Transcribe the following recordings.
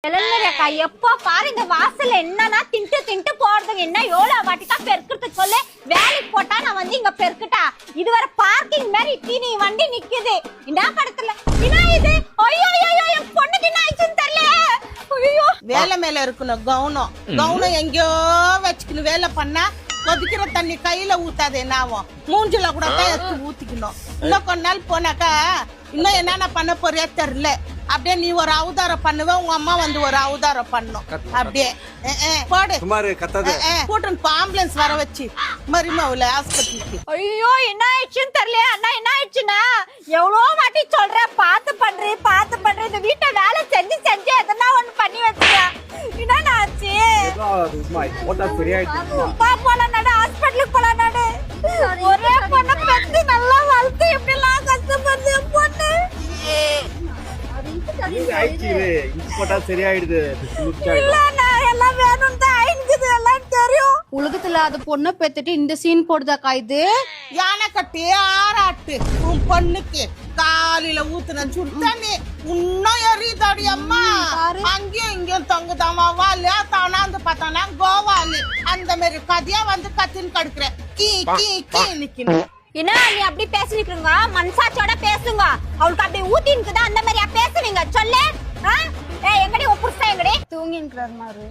அக்கா எப்போ பாரு இந்த வாசல்ல என்னன்னா திண்டு போறதுங்க என்ன எவ்வளவு வாட்டி தான் பெருக்குறது சொல்லு. வேலைக்கு போட்டா நான் வந்து இங்க பெருக்குட்டா இதுவரை பார்க்கிங் மாதிரி தீனி வண்டி நிக்குது. என்ன படத்துல என்ன இது? ஐயோ என் பொண்ணுக்கு என்ன ஆயிடுச்சுன்னு தெரியல. ஐயோ வேலை மேல இருக்கணும் கவுனம் எங்கேயோ வச்சுக்கணும். வேலை பண்ணா கொதிக்கிற தண்ணி கையில ஊத்தாது என்ன ஆகும்? மூஞ்சில கூட தான் எடுத்து ஊத்திக்கணும். இன்னும் கொஞ்ச நாள் போனாக்கா இன்னும் என்னென்ன பண்ண போறியா தெரியல. அப்படியே நீ ஒரு அவதாரம் பண்ணுவ, உங்க அம்மா வந்து ஒரு அவதாரம் பண்ணும். அப்படியே போடு கூட்டன் ஆம்புலன்ஸ் வர வச்சு மரிமாவுல ஆஸ்பத்திரிக்கு. ஐயோ என்ன ஆயிடுச்சுன்னு தெரியல. அண்ணா என்ன ஆயிடுச்சுன்னா எவ்வளவு வாட்டி சொல்றேன் பார்த்து பண்றேன் இந்த வீட்டை வேலை செஞ்சு எதனா ஒண்ணு பண்ணி வச்சியா. என்ன ஆச்சு? போலாம் நடு ஹாஸ்பிட்டலுக்கு போலாம் நடு. ஒரே பொண்ணை பெத்து நல்லா வளர்த்து எப்படி எல்லாம் கஷ்டப்படுது பொண்ணு. உலகத்துல அது பொண்ணை பெத்துட்டு இந்த சீன் போடுதாக்கா இது? யானை கட்டி ஆராட்டு உன் பொண்ணுக்கு காலையில ஊத்துன சுத்தண்ணி இன்னும் எரியுதாடி அம்மா. அங்கேயும் இங்கேயும் தொங்குதாமா வாலு தானாந்து பார்த்தானா கோவாலு அந்த மாதிரி கதையா வந்து கத்தின்னு கடுக்குறேன். கீ கீ கீ நிக்கணும். என்ன நீ அப்படி பேசிக்கிறீங்க? மனசாட்சியோட பேசுங்க. அவளுக்கு அப்படி ஊத்தின்னுக்குதா அந்த மாதிரியா பேசுவீங்க சொல்லு. எங்கடி உன் புருஷன் எங்கடி தூங்கின்றாரு மாரு.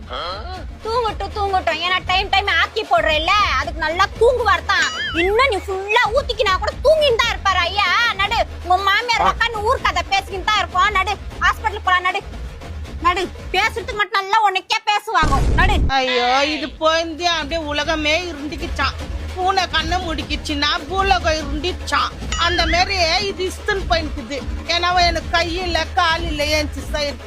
தூங்கட்டும். ஏன்னா டைம் ஆக்கி போடுற இல்ல அதுக்கு நல்லா தூங்குவார் தான். இன்னும் நீ ஃபுல்லா ஊத்திக்கினா கூட தூங்கின்னு தான் இருப்பாரு ஐயா. நடு உங்க மாமியார் உட்காந்து ஊர் கதை பேசிக்கிட்டு தான் இருப்போம். நடு ஹாஸ்பிட்டல் போலாம் நடு பேசுறதுக்கு மட்டும் நல்லா உனக்கே பேசுவாங்க. நடு. ஐயோ இது போயிருந்தே அப்படியே உலகமே இருந்துக்கிச்சான். பூனை கண்ணை முடிக்கிச்சுன்னா பூலகம் இருந்துச்சான். அந்த மாதிரி இது இஸ்துன்னு போயிடுது. ஏன்னா எனக்கு கையில காலில ஏன் சிஸ்டா இருக்கு.